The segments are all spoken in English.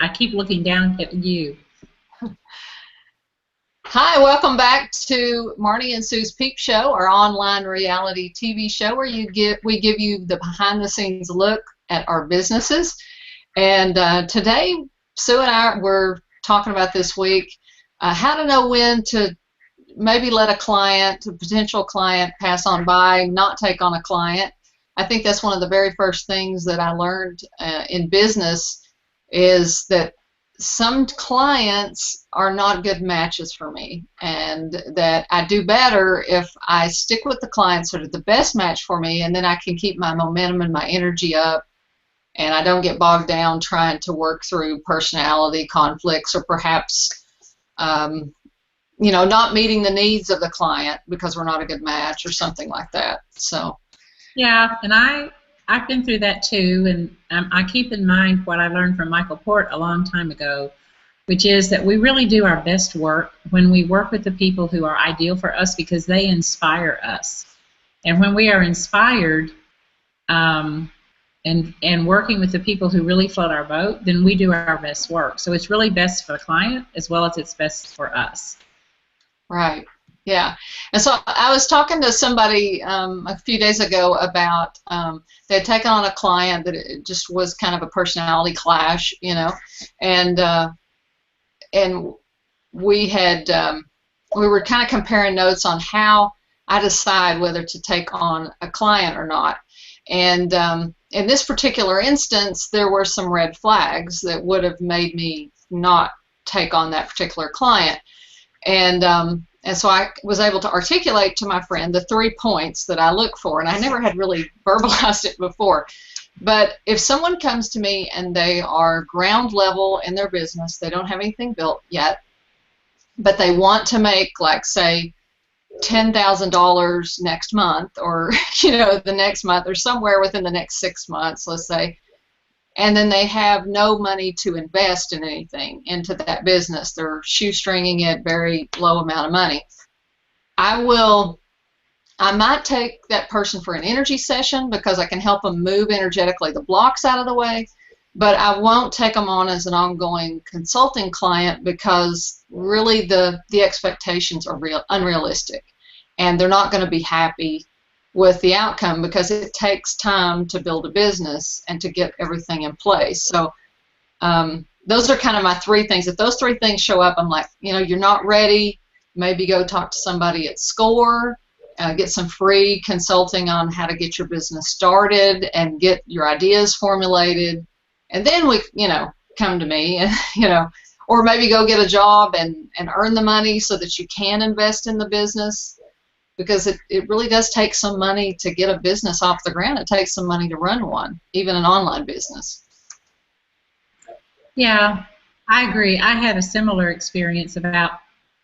I keep looking down at you. Hi, welcome back to Marnie and Sue's Peep Show, our online reality TV show where we give you the behind-the-scenes look at our businesses. And today, Sue and I were talking about this week how to know when to maybe let a potential client, pass on by, not take on a client. I think that's one of the very first things that I learned in business is that some clients are not good matches for me, and that I do better if I stick with the clients that are the best match for me, and then I can keep my momentum and my energy up, and I don't get bogged down trying to work through personality conflicts or perhaps not meeting the needs of the client because we're not a good match or something like that. So yeah, and I've been through that too, and I keep in mind what I learned from Michael Port a long time ago, which is that we really do our best work when we work with the people who are ideal for us because they inspire us. And when we are inspired and working with the people who really float our boat, then we do our best work. So it's really best for the client as well as it's best for us. Right. Yeah. And so I was talking to somebody a few days ago about they had taken on a client that it just was kind of a personality clash, and we were kind of comparing notes on how I decide whether to take on a client or not. And in this particular instance, there were some red flags that would have made me not take on that particular client. And so I was able to articulate to my friend the 3 points that I look for, and I never had really verbalized it before. But if someone comes to me and they are ground level in their business, they don't have anything built yet, but they want to make, like, say, $10,000 next month, or the next month, or somewhere within the next 6 months, let's say, and then they have no money to invest in anything into that business. They're shoestringing it, very low amount of money. I might take that person for an energy session because I can help them move energetically the blocks out of the way, but I won't take them on as an ongoing consulting client because really the expectations are unrealistic, and they're not going to be happy with the outcome because it takes time to build a business and to get everything in place. So those are kind of my 3 things. If those 3 things show up, I'm like, you're not ready, maybe go talk to somebody at SCORE, get some free consulting on how to get your business started and get your ideas formulated, and then come to me, or maybe go get a job and earn the money so that you can invest in the business. Because it really does take some money to get a business off the ground. It takes some money to run one, even an online business. Yeah, I agree. I had a similar experience about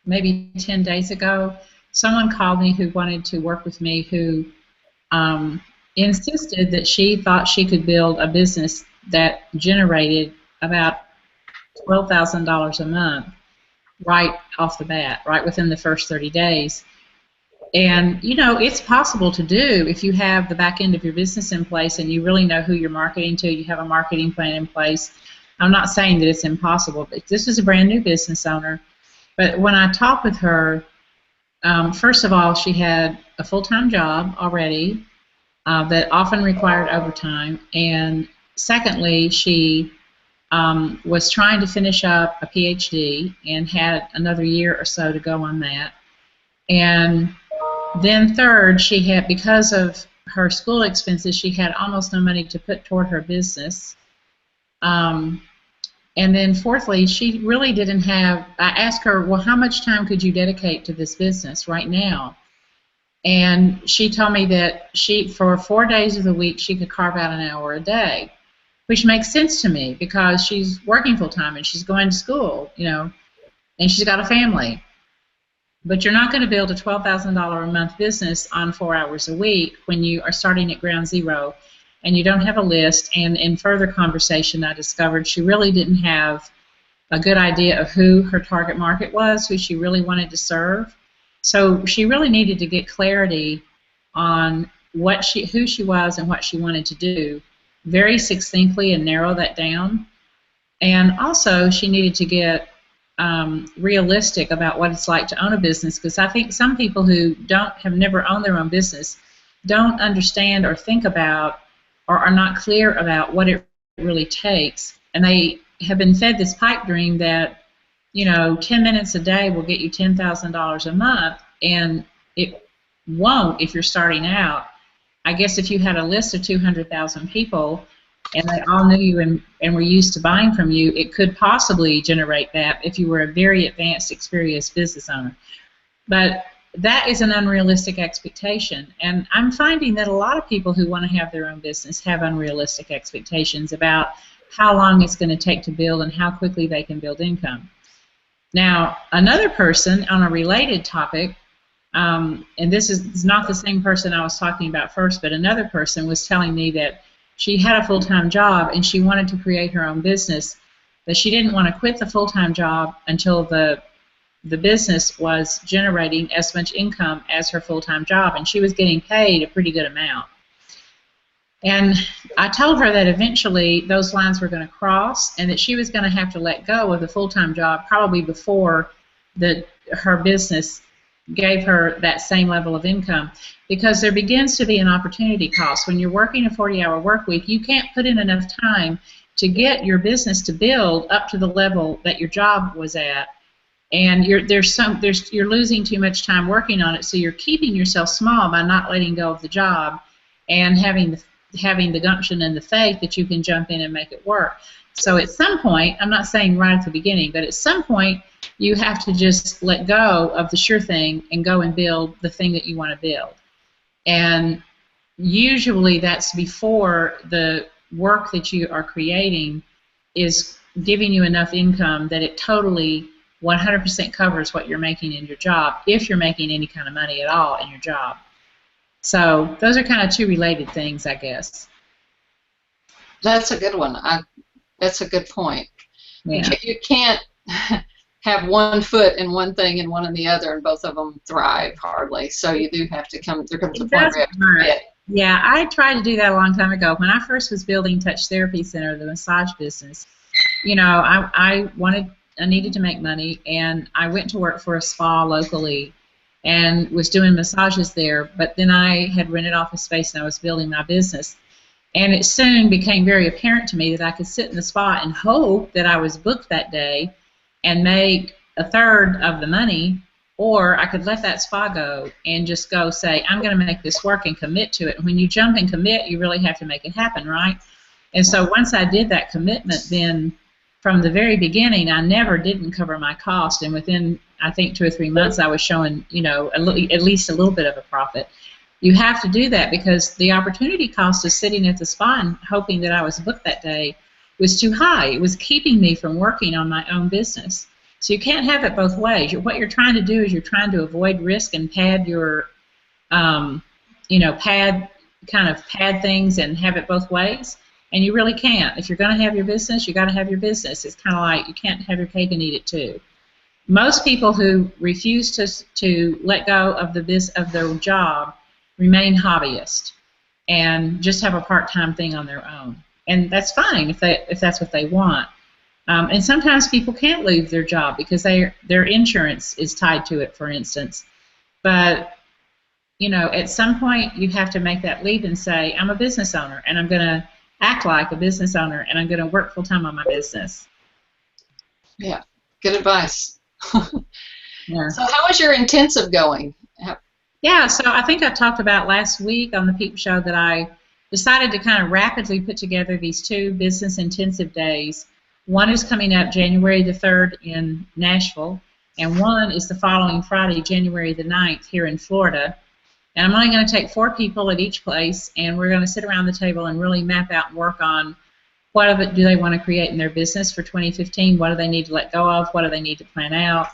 maybe 10 days ago. Someone called me who wanted to work with me who insisted that she thought she could build a business that generated about $12,000 a month right off the bat, right within the first 30 days. And, it's possible to do if you have the back end of your business in place and you really know who you're marketing to, you have a marketing plan in place. I'm not saying that it's impossible, but this is a brand new business owner. But when I talked with her, first of all, she had a full-time job already that often required overtime. And secondly, she was trying to finish up a PhD and had another year or so to go on that. And then third, she had, because of her school expenses, she had almost no money to put toward her business. And then fourthly, she really didn't have, I asked her, well, how much time could you dedicate to this business right now? And she told me that for 4 days of the week, she could carve out an hour a day, which makes sense to me because she's working full time and she's going to school, and she's got a family. But you're not going to build a $12,000 a month business on 4 hours a week when you are starting at ground zero and you don't have a list. And in further conversation, I discovered she really didn't have a good idea of who her target market was, who she really wanted to serve. So she really needed to get clarity on who she was and what she wanted to do very succinctly and narrow that down. And also, she needed to get realistic about what it's like to own a business, because I think some people who have never owned their own business don't understand or think about or are not clear about what it really takes. And they have been fed this pipe dream that, 10 minutes a day will get you $10,000 a month, and it won't if you're starting out. I guess if you had a list of 200,000 people and they all knew you and were used to buying from you, it could possibly generate that if you were a very advanced, experienced business owner. But that is an unrealistic expectation. And I'm finding that a lot of people who want to have their own business have unrealistic expectations about how long it's going to take to build and how quickly they can build income. Now, another person on a related topic, and this is not the same person I was talking about first, but another person was telling me that she had a full-time job and she wanted to create her own business, but she didn't want to quit the full-time job until the business was generating as much income as her full-time job, and she was getting paid a pretty good amount. And I told her that eventually those lines were going to cross and that she was going to have to let go of the full-time job probably before her business gave her that same level of income, because there begins to be an opportunity cost. When you're working a 40-hour work week, you can't put in enough time to get your business to build up to the level that your job was at, and you're losing too much time working on it, so you're keeping yourself small by not letting go of the job and having the gumption and the faith that you can jump in and make it work. So at some point, I'm not saying right at the beginning, but at some point you have to just let go of the sure thing and go and build the thing that you want to build. And usually that's before the work that you are creating is giving you enough income that it totally 100% covers what you're making in your job, if you're making any kind of money at all in your job. So those are kind of two related things, I guess. That's a good one. That's a good point. Yeah. You can't have one foot in one thing and one in the other, and both of them thrive hardly. So you do have to there comes a point where you have to quit. Yeah, I tried to do that a long time ago. When I first was building Touch Therapy Center, the massage business, I needed to make money, and I went to work for a spa locally and was doing massages there, but then I had rented off a space and I was building my business. And it soon became very apparent to me that I could sit in the spa and hope that I was booked that day and make a third of the money, or I could let that spa go and just go say, I'm going to make this work and commit to it. And when you jump and commit, you really have to make it happen, right? And so once I did that commitment, then from the very beginning, I never didn't cover my cost, and within, I think, 2 or 3 months, I was showing, at least a little bit of a profit. You have to do that because the opportunity cost of sitting at the spa and hoping that I was booked that day was too high. It was keeping me from working on my own business. So you can't have it both ways. What you're trying to do is you're trying to avoid risk and pad your, pad things and have it both ways. And you really can't. If you're going to have your business, you got to have your business. It's kind of like you can't have your cake and eat it too. Most people who refuse to let go of their job remain hobbyists and just have a part-time thing on their own, and that's fine if that's what they want. And sometimes people can't leave their job because their insurance is tied to it, for instance. But at some point you have to make that leap and say, I'm a business owner, and I'm going to act like a business owner, and I'm going to work full-time on my business. Yeah, good advice. Yeah. So how is your intensive going? Yeah, so I think I talked about last week on the Peep show that I decided to kind of rapidly put together these 2 business intensive days. One is coming up January the 3rd in Nashville, and one is the following Friday, January the 9th, here in Florida. And I'm only going to take 4 people at each place, and we're going to sit around the table and really map out and work on what of it do they want to create in their business for 2015, what do they need to let go of, what do they need to plan out,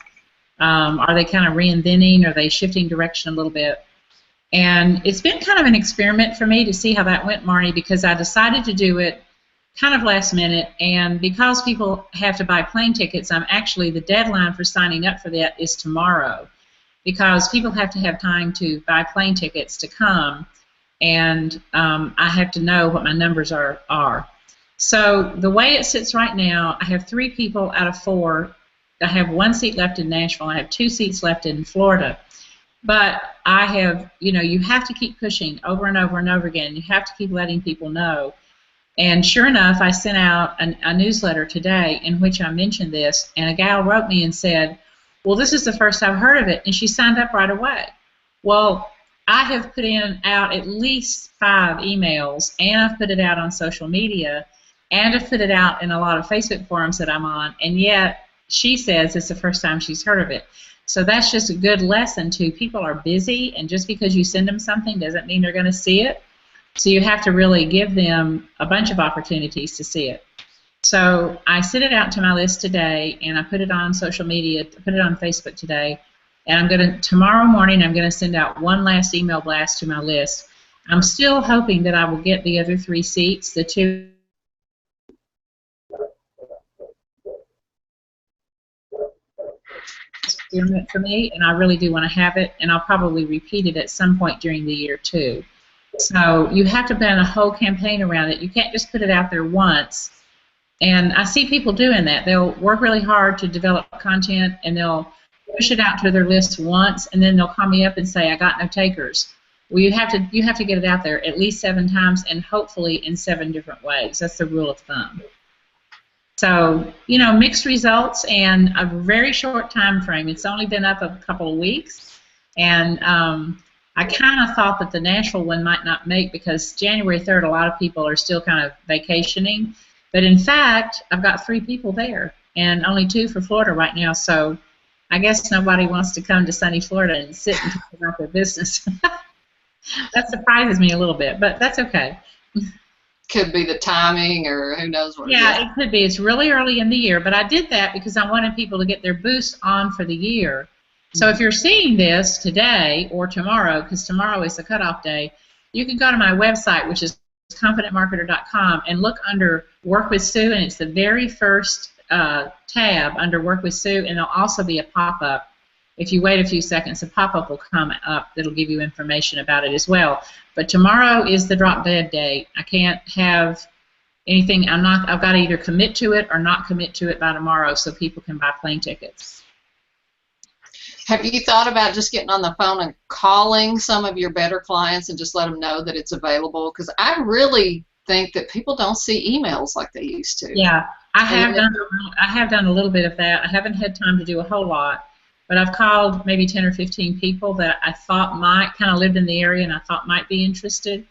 are they kind of reinventing, are they shifting direction a little bit. And it's been kind of an experiment for me to see how that went, Marnie, because I decided to do it kind of last minute, and because people have to buy plane tickets, the deadline for signing up for that is tomorrow, because people have to have time to buy plane tickets to come, and I have to know what my numbers are. So the way it sits right now, I have 3 people out of 4. I have 1 seat left in Nashville. I have 2 seats left in Florida. But I have, you have to keep pushing over and over and over again. You have to keep letting people know. And sure enough, I sent out a newsletter today in which I mentioned this, and a gal wrote me and said, well, this is the first I've heard of it, and she signed up right away. Well, I have put out at least 5 emails, and I've put it out on social media, and I've put it out in a lot of Facebook forums that I'm on, and yet she says it's the first time she's heard of it. So that's just a good lesson too. People are busy, and just because you send them something doesn't mean they're going to see it. So you have to really give them a bunch of opportunities to see it. So I sent it out to my list today, and I put it on social media, put it on Facebook today, and tomorrow morning I'm going to send out one last email blast to my list. I'm still hoping that I will get the other 3 seats, the 2 for me, and I really do want to have it, and I'll probably repeat it at some point during the year too. So you have to plan a whole campaign around it. You can't just put it out there once. And I see people doing that. They'll work really hard to develop content, and they'll push it out to their list once, and then they'll call me up and say, I got no takers. Well, you have to get it out there at least 7 times, and hopefully in 7 different ways. That's the rule of thumb. So, mixed results and a very short time frame. It's only been up a couple of weeks, and I kind of thought that the Nashville one might not make because January 3rd, a lot of people are still kind of vacationing. But in fact, I've got 3 people there and only 2 for Florida right now. So I guess nobody wants to come to sunny Florida and sit and talk about their business. That surprises me a little bit, but that's okay. Could be the timing, or who knows what. Yeah, it could be. It's really early in the year, but I did that because I wanted people to get their boost on for the year. So if you're seeing this today or tomorrow, because tomorrow is the cutoff day, you can go to my website, which is confidentmarketer.com, and look under Work with Sue, and it's the very first tab under Work with Sue, and there'll also be a pop-up. If you wait a few seconds, a pop-up will come up that'll give you information about it as well. But tomorrow is the drop dead day. I can't have anything. I've got to either commit to it or not commit to it by tomorrow so people can buy plane tickets. Have you thought about just getting on the phone and calling some of your better clients and just let them know that it's available? Because I really think that people don't see emails like they used to. Yeah, I have done a little bit of that. I haven't had time to do a whole lot, but I've called maybe 10 or 15 people that I thought might kind of lived in the area and I thought might be interested.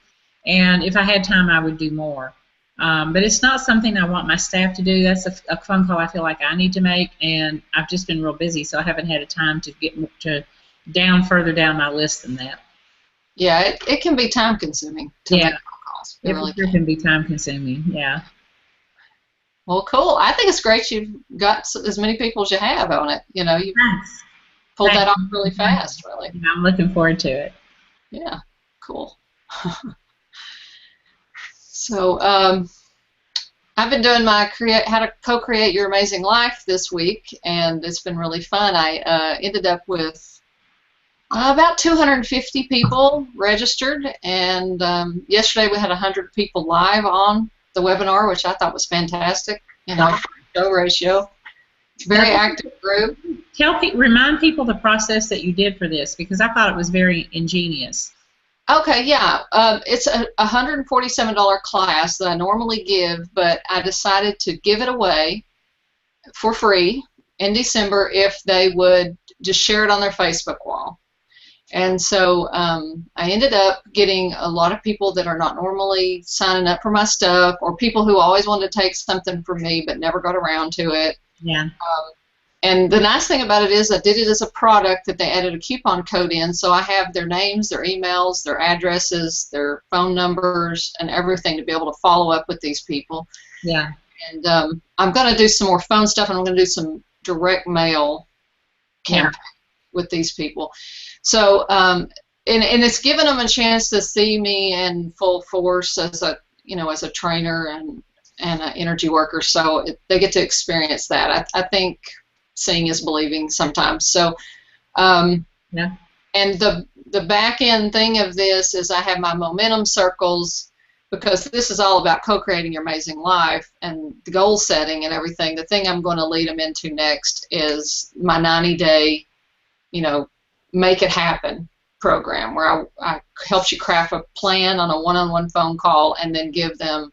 And if I had time, I would do more. But it's not something I want my staff to do. That's a phone call I feel like I need to make, and I've just been real busy, so I haven't had a time to get further down my list than that. Yeah, it can be time consuming to make phone calls. It really can be time consuming. Yeah. Well, cool. I think it's great you've got as many people as you have on it. You pulled that off really fast, really. Yeah, I'm looking forward to it. Yeah, cool. So I've been doing my how to co-create your amazing life this week, and it's been really fun. I ended up with about 250 people registered, and yesterday we had 100 people live on the webinar, which I thought was fantastic. Show ratio. Very active group. Remind people the process that you did for this, because I thought it was very ingenious. Okay, yeah. It's a $147 class that I normally give, but I decided to give it away for free in December if they would just share it on their Facebook wall. And so I ended up getting a lot of people that are not normally signing up for my stuff, or people who always wanted to take something from me but never got around to it. Yeah. And the nice thing about it is I did it as a product that they added a coupon code in, so I have their names, their emails, their addresses, their phone numbers, and everything to be able to follow up with these people. Yeah. And I'm going to do some more phone stuff, and I'm going to do some direct mail campaign with these people. So, and it's given them a chance to see me in full force as a trainer and an energy worker. So they get to experience that. I think seeing is believing sometimes. So, and the back end thing of this is I have my momentum circles because this is all about co-creating your amazing life and the goal setting and everything. The thing I'm going to lead them into next is my 90-day, you know, make it happen program, where I help you craft a plan on a one-on-one phone call and then give them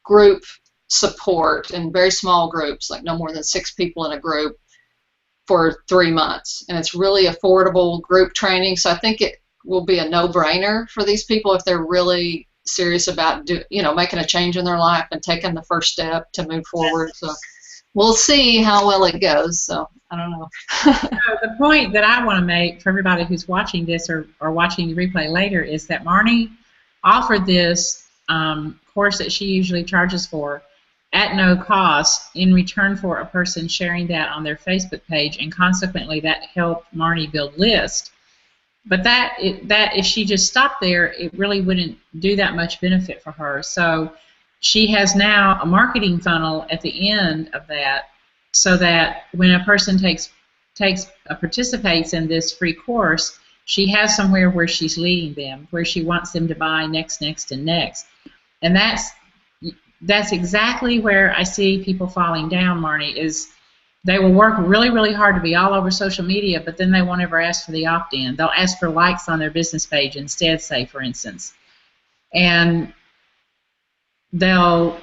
group support in very small groups, like no more than 6 people in a group, for 3 months. And it's really affordable group training, so I think it will be a no-brainer for these people if they're really serious about making a change in their life and taking the first step to move forward. So we'll see how well it goes. So I don't know. So the point that I want to make for everybody who's watching this or watching the replay later is that Marnie offered this course that she usually charges for at no cost in return for a person sharing that on their Facebook page, and consequently that helped Marnie build lists. But that if she just stopped there, it really wouldn't do that much benefit for her. So she has now a marketing funnel at the end of that, so that when a person participates in this free course, she has somewhere where she's leading them, where she wants them to buy next, and next. And that's exactly where I see people falling down, Marnie, is they will work really, really hard to be all over social media, but then they won't ever ask for the opt-in. They'll ask for likes on their business page instead, say, for instance. And they'll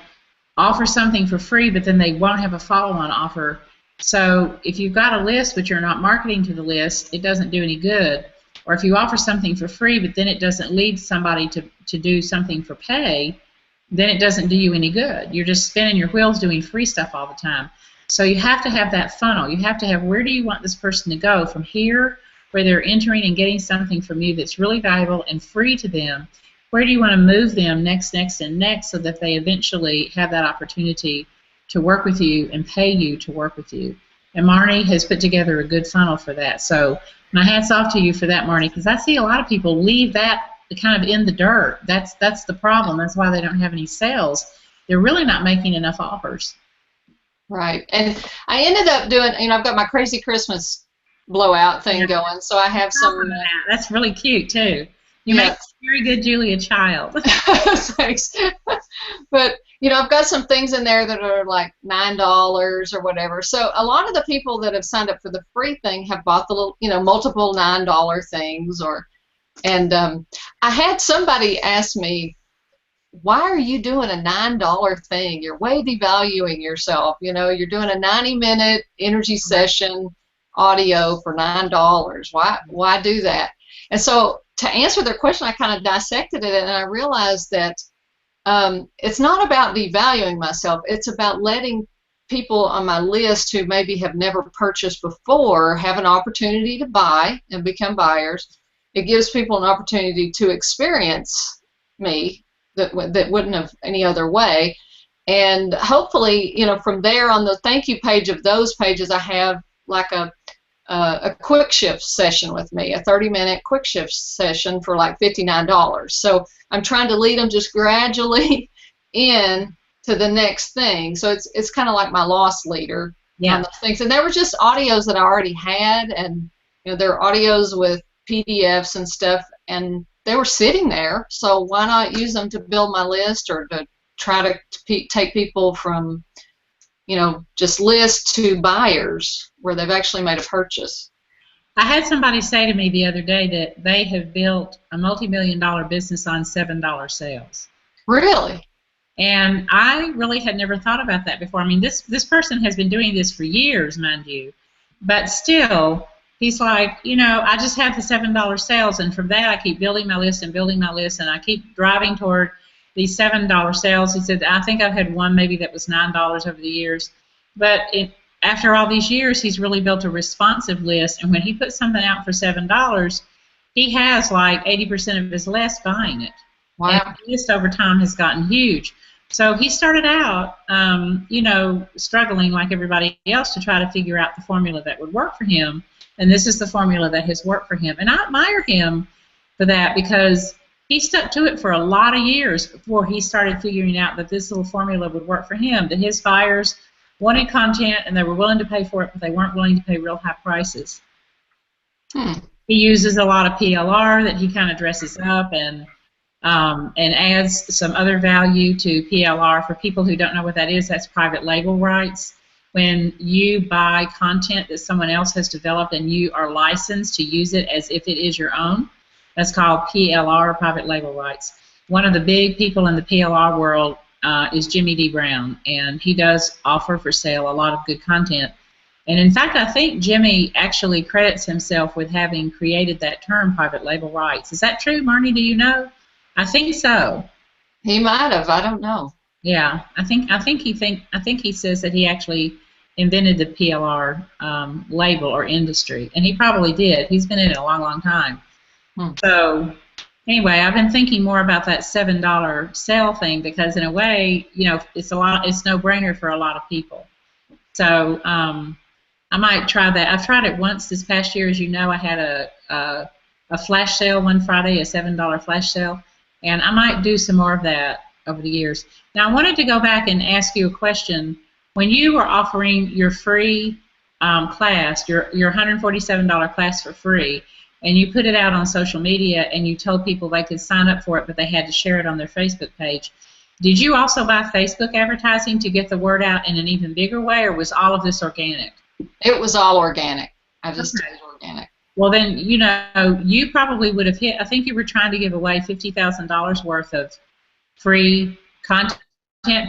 offer something for free, but then they won't have a follow-on offer. So if you've got a list but you're not marketing to the list, it doesn't do any good. Or if you offer something for free but then it doesn't lead somebody to do something for pay, then it doesn't do you any good. You're just spinning your wheels doing free stuff all the time. So you have to have that funnel. You have to have, where do you want this person to go from here, where they're entering and getting something from you that's really valuable and free to them. Where do you want to move them next, and next, so that they eventually have that opportunity to work with you and pay you to work with you? And Marnie has put together a good funnel for that. So my hat's off to you for that, Marnie, because I see a lot of people leave that kind of in the dirt. That's the problem. That's why they don't have any sales. They're really not making enough offers. Right. And I ended up doing, I've got my Crazy Christmas blowout thing going, so I have some. That's really cute, too. You make a very good Julia Child. Thanks. But, I've got some things in there that are like $9 or whatever. So a lot of the people that have signed up for the free thing have bought the little, multiple $9 things. And I had somebody ask me, why are you doing a $9 thing? You're way devaluing yourself. You're doing a 90-minute energy session audio for $9. Why do that? And so to answer their question, I kind of dissected it, and I realized that it's not about devaluing myself. It's about letting people on my list who maybe have never purchased before have an opportunity to buy and become buyers. It gives people an opportunity to experience me that wouldn't have any other way. And hopefully, from there on the thank you page of those pages, I have like a quick shift session with me, a 30-minute quick shift session for like $59. So I'm trying to lead them just gradually in to the next thing. So it's kind of like my loss leader on those things. And they were just audios that I already had, and they're audios with PDFs and stuff, and they were sitting there, so why not use them to build my list, or to try to take people from, just lists to buyers where they've actually made a purchase. I had somebody say to me the other day that they have built a multi-million-dollar business on $7 sales. Really? And I really had never thought about that before. I mean, this person has been doing this for years, mind you, but still, he's like, I just have the $7 sales, and from that I keep building my list, and I keep driving toward these $7 sales. He said, I think I've had one maybe that was $9 over the years. But after all these years, he's really built a responsive list, and when he puts something out for $7, he has like 80% of his list buying it. Wow. And the list over time has gotten huge. So he started out, struggling like everybody else to try to figure out the formula that would work for him. And this is the formula that has worked for him. And I admire him for that, because he stuck to it for a lot of years before he started figuring out that this little formula would work for him, that his buyers wanted content and they were willing to pay for it, but they weren't willing to pay real high prices. He uses a lot of PLR that he kind of dresses up, and and adds some other value to PLR. For people who don't know what that is, that's private label rights. When you buy content that someone else has developed and you are licensed to use it as if it is your own, that's called PLR, private label rights. One of the big people in the PLR world is Jimmy D. Brown, and he does offer for sale a lot of good content. And in fact, I think Jimmy actually credits himself with having created that term, private label rights. Is that true, Marnie? Do you know? I think so. He might have. I don't know. Yeah, I think he says that he actually invented the PLR label or industry, and he probably did. He's been in it a long, long time. So anyway, I've been thinking more about that $7 sale thing because in a way, you know, it's no brainer for a lot of people. So I might try that. I've tried it once this past year. As you know, I had a flash sale one Friday, a $7 flash sale, and I might do some more of that over the years. Now, I wanted to go back and ask you a question. When you were offering your free class, your $147 class for free, and you put it out on social media and you told people they could sign up for it, but they had to share it on their Facebook page, did you also buy Facebook advertising to get the word out in an even bigger way, or was all of this organic? It was all organic. I just did organic. Well, then, you know, you probably would have hit, I think you were trying to give away $50,000 worth of free content.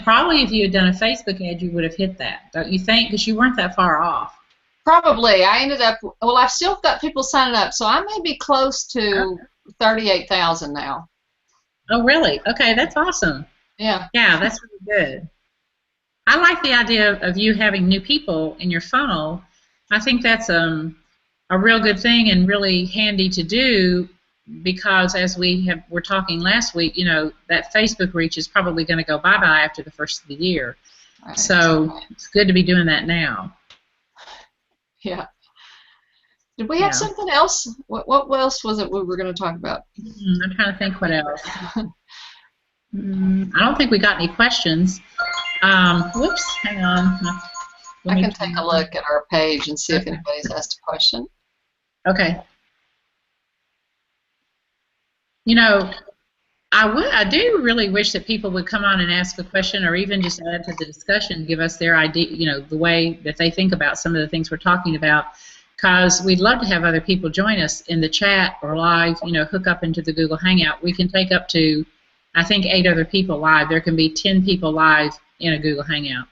Probably if you had done a Facebook ad, you would have hit that, don't you think? Because you weren't that far off. Probably. I ended up, well, I've still got people signing up, so I may be close to 38,000 now. Oh, really? Okay, that's awesome. Yeah. Yeah, that's really good. I like the idea of you having new people in your funnel. I think that's a real good thing and really handy to do because as were talking last week, you know, that Facebook reach is probably going to go bye-bye after the first of the year. Right. So it's good to be doing that now. Yeah. Did we have something else? What else was it we were going to talk about? I'm trying to think what else. I don't think we got any questions. Whoops, hang on. I can take a look at our page and see if anybody's asked a question. Okay. You know, I do really wish that people would come on and ask a question or even just add to the discussion, give us their idea, you know, the way that they think about some of the things we're talking about, because we'd love to have other people join us in the chat or live, you know, hook up into the Google Hangout. We can take up to, I think, 8 other people live. There can be 10 people live in a Google Hangout.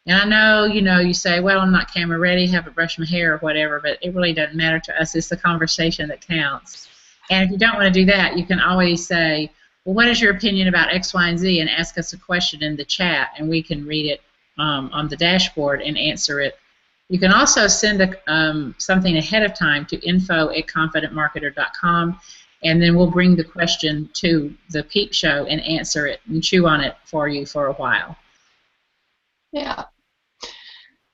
And I know, you know, you say, well, I'm not camera ready, haven't brushed my hair or whatever, but it really doesn't matter to us. It's the conversation that counts. And if you don't want to do that, you can always say, well, what is your opinion about X, Y, and Z, and ask us a question in the chat, and we can read it on the dashboard and answer it. You can also send something ahead of time to info@confidentmarketer.com, and then we'll bring the question to the Peep show and answer it and chew on it for you for a while. Yeah.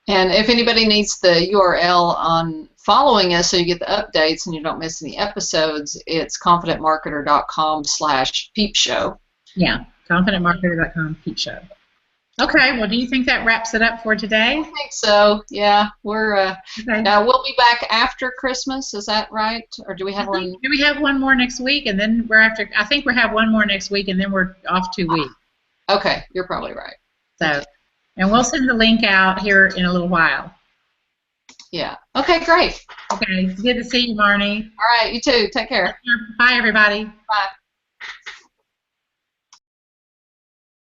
And if anybody needs the URL on following us so you get the updates and you don't miss any episodes, it's confidentmarketer.com/Peep show. Yeah, confidentmarketer.com Peep show. Okay, well, do you think that wraps it up for today? I think so. Yeah, we're okay. Now we'll be back after Christmas. Is that right? Or do we have one? Do we have one more next week, and then we're after? I think we have one more next week, and then we're off 2 weeks. Okay, you're probably right. So, and we'll send the link out here in a little while. Yeah. Okay, great. Okay, good to see you, Marnie. All right, you too. Take care. Bye, everybody. Bye.